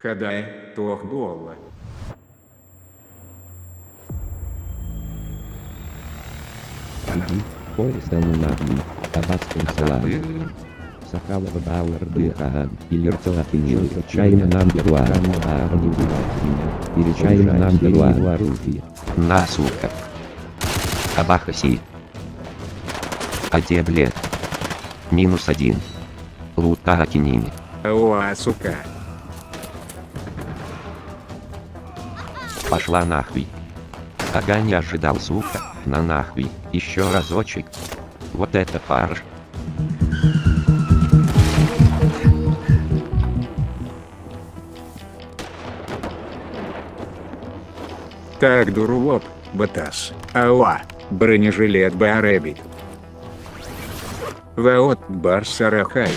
Хадай, $2. Poistan nahdi, tabaskan salam. Sakala Bauer Dirhan, Ilirtola Pinil, China number one, или China number one. На, сука. Абахаси. А те, блядь. -1. Лута Акинини. Уа, сука. Пошла нахуй. Ага, не ожидал, сука. На нахуй. Еще разочек. Вот это фарш. Так, дурулоп, батас. Ауа, бронежилет Барэбит. Ваот Бар Сарахай.